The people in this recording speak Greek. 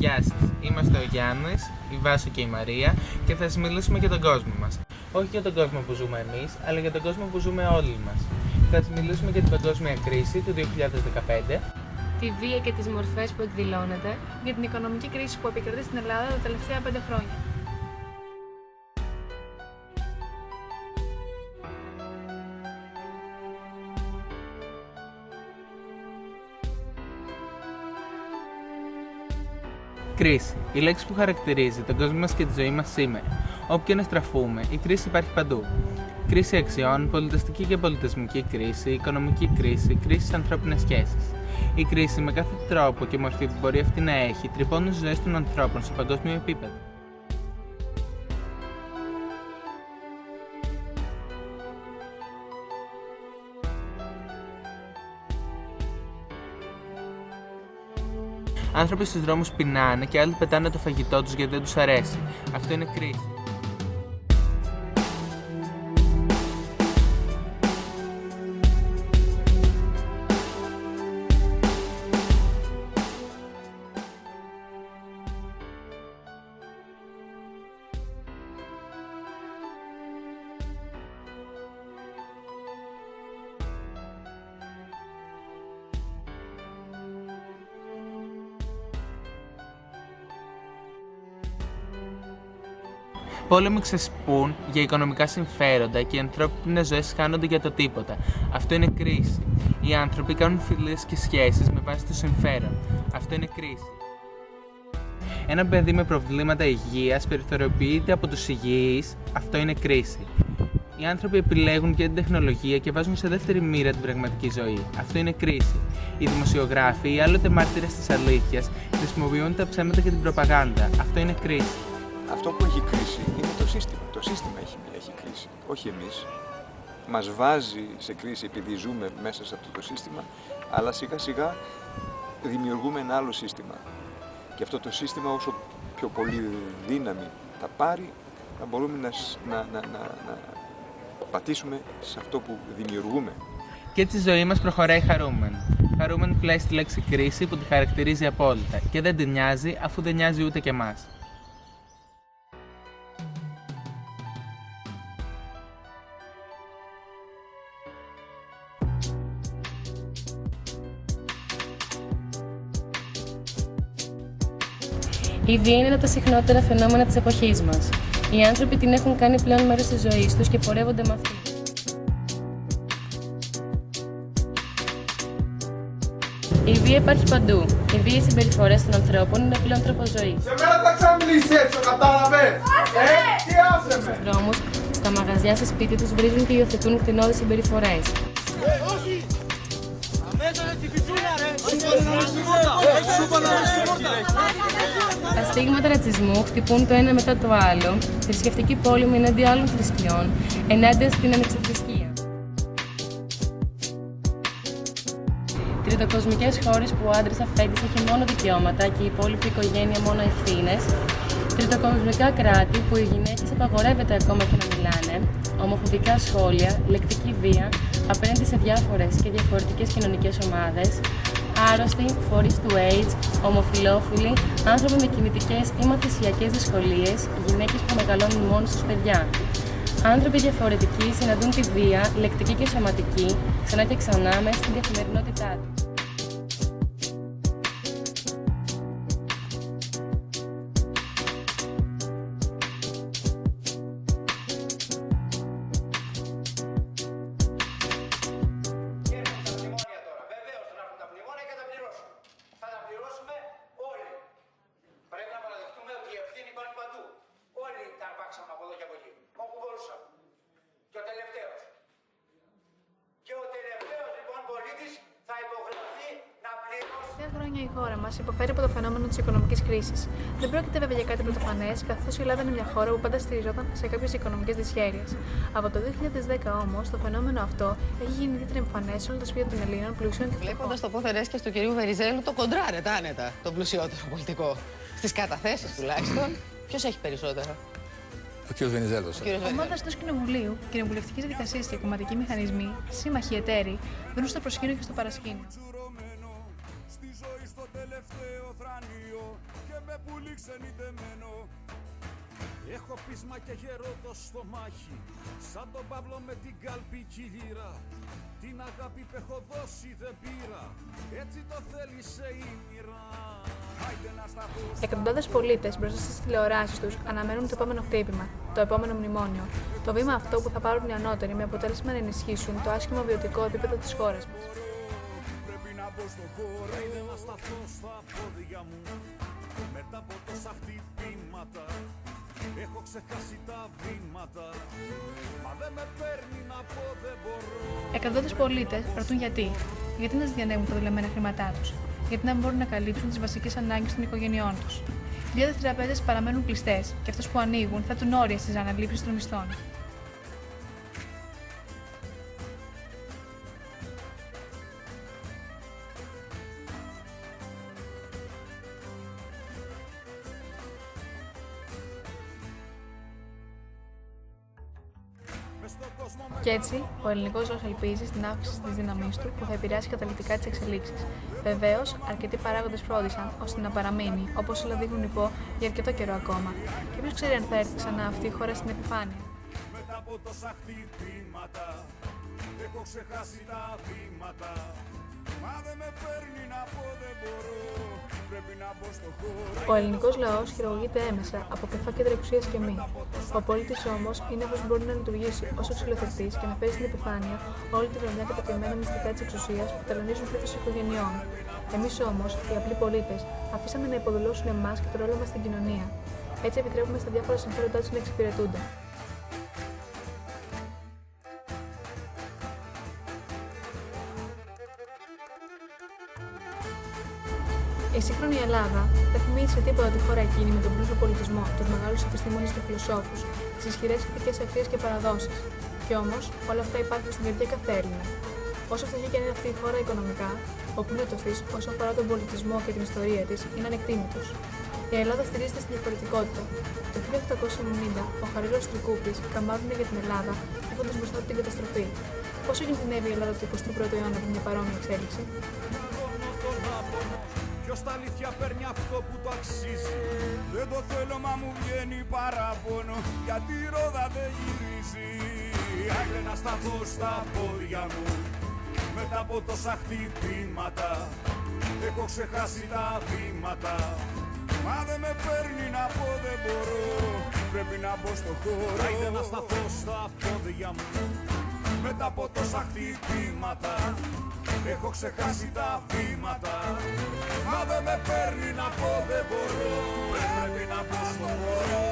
Γεια σας, είμαστε ο Γιάννης, η Βάσο και η Μαρία και θα σας μιλήσουμε για τον κόσμο μας. Όχι για τον κόσμο που ζούμε εμείς, αλλά για τον κόσμο που ζούμε όλοι μας. Θα σας μιλήσουμε για την παγκόσμια κρίση του 2015, τη βία και τις μορφές που εκδηλώνεται, για την οικονομική κρίση που επικρατεί στην Ελλάδα τα τελευταία 5 χρόνια. Κρίση. Η λέξη που χαρακτηρίζει τον κόσμο μας και τη ζωή μας σήμερα. Όπου και να στραφούμε, η κρίση υπάρχει παντού. Κρίση αξιών, πολιτιστική και πολιτισμική κρίση, οικονομική κρίση, κρίση στις ανθρώπινες σχέσεις. Η κρίση με κάθε τρόπο και μορφή που μπορεί αυτή να έχει τρυπώνει τις ζωές των ανθρώπων σε παγκόσμιο επίπεδο. Άνθρωποι στους δρόμους πεινάνε και άλλοι πετάνε το φαγητό τους γιατί δεν τους αρέσει. Αυτό είναι κρίση. Πόλεμοι ξεσπούν για οικονομικά συμφέροντα και οι ανθρώπινες ζωές χάνονται για το τίποτα. Αυτό είναι κρίση. Οι άνθρωποι κάνουν φιλίες και σχέσεις με βάση το συμφέρον. Αυτό είναι κρίση. Ένα παιδί με προβλήματα υγείας περιθωριοποιείται από τους υγιείς. Αυτό είναι κρίση. Οι άνθρωποι επιλέγουν και την τεχνολογία και βάζουν σε δεύτερη μοίρα την πραγματική ζωή. Αυτό είναι κρίση. Οι δημοσιογράφοι ή άλλοτε μάρτυρες της αλήθειας χρησιμοποιούν τα ψέματα και την προπαγάνδα. Αυτό είναι κρίση. Αυτό που έχει κρίση είναι το σύστημα. Το σύστημα έχει κρίση, όχι εμείς. Μας βάζει σε κρίση επειδή ζούμε μέσα σε αυτό το σύστημα, αλλά σιγά σιγά δημιουργούμε ένα άλλο σύστημα. Και αυτό το σύστημα όσο πιο πολύ δύναμη θα πάρει, θα μπορούμε να πατήσουμε σε αυτό που δημιουργούμε. Και έτσι η ζωή μας προχωράει χαρούμενη. Χαρούμενη πλέει στη λέξη κρίση που τη χαρακτηρίζει απόλυτα και δεν την νοιάζει αφού δεν νοιάζει ούτε και εμάς. Η βία είναι ένα από τα συχνότερα φαινόμενα της εποχής μας. Οι άνθρωποι την έχουν κάνει πλέον μέρος της ζωής τους και πορεύονται με αυτή. Η βία υπάρχει παντού. Οι βίαιες συμπεριφορές των ανθρώπων είναι πλέον τρόπος ζωής. Σε μένα θα ξαμιλήσει έτσι, κατάλαβες! Τι άσε με! Στους δρόμους, στα μαγαζιά, στα σπίτια τους βρίζουν και υιοθετούν κτηνώδεις συμπεριφορές. Όχι! Αμέσως τη φιτσούλα ρε! Τα στίγματα ρατσισμού χτυπούν το ένα μετά το άλλο, θρησκευτική πόλεμη ενάντια άλλων θρησκειών, ενάντια στην ανεξιθρησκεία. Τριτοκοσμικές χώρες που ο άντρας αφέντης έχει μόνο δικαιώματα και η υπόλοιπη οικογένεια μόνο ευθύνες. Τριτοκοσμικά κράτη που οι γυναίκες απαγορεύεται ακόμα και να μιλάνε. Ομοφοβικά σχόλια, λεκτική βία απέναντι σε διάφορες και διαφορετικές κοινωνικές ομάδες. Άρρωστοι, φορείς του AIDS, ομοφυλόφιλοι, άνθρωποι με κινητικές ή μαθησιακές δυσκολίες, γυναίκες που μεγαλώνουν μόνοι τους παιδιά. Άνθρωποι διαφορετικοί συναντούν τη βία, λεκτική και σωματική, ξανά και ξανά μέσα στην καθημερινότητά τους. Χρόνια η χώρα μας υποφέρει από το φαινόμενο της οικονομικής κρίσης. Δεν πρόκειται βέβαια για κάτι πρωτοφανές, καθώς η Ελλάδα είναι μια χώρα που πάντα στηριζόταν σε κάποιες οικονομικές δυσχέρειες. Από το 2010 όμως, το φαινόμενο αυτό έχει γίνει ιδιαίτερα εμφανές σε όλο το σπίτι των Ελλήνων πλουσίων και φτωχών. Βλέποντας το πόθερες και του κυρίου Βεριζέλου, το κοντράρετε άνετα τον πλουσιότερο πολιτικό. Στις καταθέσεις τουλάχιστον, ποιος έχει περισσότερο? Ο κ. Βενιζέλος. Ομάδα του Κοινοβουλίου, κοινοβουλευτικές διαδικασίες και κομματικοί μηχανισμοί, σύμμαχοι εταίροι, δρούν στο προσκήνιο και στο παρασκήνιο. με πουλί ξενιτεμένο. Έχω πείσμα και γερό το στομάχι, σαν τον Παύλο με την καλπική λύρα. Την αγάπη που έχω δώσει δεν πήρα, έτσι το θέλησε η μοίρα. Εκατοντάδες πολίτες μπροστά στις τηλεοράσεις τους αναμένουν το επόμενο χτύπημα, το επόμενο μνημόνιο. Το βήμα αυτό που θα πάρουν οι ανώτεροι με αποτέλεσμα να ενισχύσουν το άσχημο βιωτικό επίπεδο της χώρας μας. Πρέπει να μπω στο χώρο, είναι να σταθώ στα πόδια μου. Μετά από τόσα χτυπήματα, έχω ξεχάσει τα βήματα. Μα δεν με παίρνει να πω, δεν μπορώ. Εκατοντάδες πολίτες ρωτούν γιατί. Γιατί να διανέμουν τα δουλεμένα χρήματά τους. Γιατί να μπορούν να καλύψουν τις βασικές ανάγκες των οικογενειών τους. Χιλιάδες τραπέζες παραμένουν κλειστές και αυτές που ανοίγουν θα τουν όρια στις αναλήψεις των μισθών. Κι έτσι, ο ελληνικός λαός ελπίζει στην αύξηση της δύναμής του που θα επηρεάσει καταλυτικά τις εξελίξεις. Βεβαίως, αρκετοί παράγοντες φρόντισαν ώστε να παραμείνει, όπως όλα δείχνουν υπό, για αρκετό καιρό ακόμα. Και ποιος ξέρει αν θα έρθει ξανά αυτή η χώρα στην επιφάνεια. Μετά από τόσα χτυπήματα, έχω ξεχάσει τα βήματα. Μα δεν με παίρνει να πω, δεν μπορώ. Πρέπει να μπω στο χώρο. Ο ελληνικός λαός χειραγωγείται έμεσα από κρυφά κέντρα εξουσίας και μη. Ο πολίτης όμως είναι αυτός που μπορεί να λειτουργήσει ως αξιολοθετής και να φέρει στην επιφάνεια όλη τη βρωμιά και τα κρυμμένα μυστικά της εξουσίας που ταλανίζουν πλήθος οικογενειών. Εμείς όμως, οι απλοί πολίτες, αφήσαμε να υποδουλώσουν εμάς και το ρόλο μας στην κοινωνία. Έτσι επιτρέπουμε στα διάφορα συμφέροντά τους να εξυπηρετούνται. Η σύγχρονη Ελλάδα δεν θυμίζει σε τίποτα τη χώρα εκείνη με τον πλούσιο πολιτισμό, τους μεγάλους επιστήμονες και φιλοσόφους, τις ισχυρές ηθικές αξίες και παραδόσεις. Κι όμως, όλα αυτά υπάρχουν στην καρδιά κάθε Έλληνα. Όσο φτωχή και αν είναι αυτή η χώρα οικονομικά, ο πλούτος της, όσο αφορά τον πολιτισμό και την ιστορία της, είναι ανεκτήμητος. Η Ελλάδα στηρίζεται στη διαφορετικότητα. Το 1890, ο Χαρίλαος Τρικούπης καμπάρωνε για την Ελλάδα, έχοντας μπροστά του την καταστροφή. Πόσο κινδυνεύει η Ελλάδα του 21ου αιώνα από μια παρόμοια εξέλιξη? Ποιος τα αλήθεια παίρνει αυτό που το αξίζει. Δεν το θέλω μα μου βγαίνει παράπονο, γιατί η ρόδα δεν γυρίζει. Άγρε να σταθώ στα πόδια μου, μετά από τόσα χτυπήματα. Έχω ξεχάσει τα βήματα. Μα δεν με παίρνει να πω, δεν μπορώ. Πρέπει να μπω στο χώρο. Άγρε να σταθώ στα πόδια μου, μετά από τόσα χτυπήματα. Έχω ξεχάσει τα βήματα. Μα δεν με παίρνει να πω, δεν μπορώ. Πρέπει να πω στο χώρο.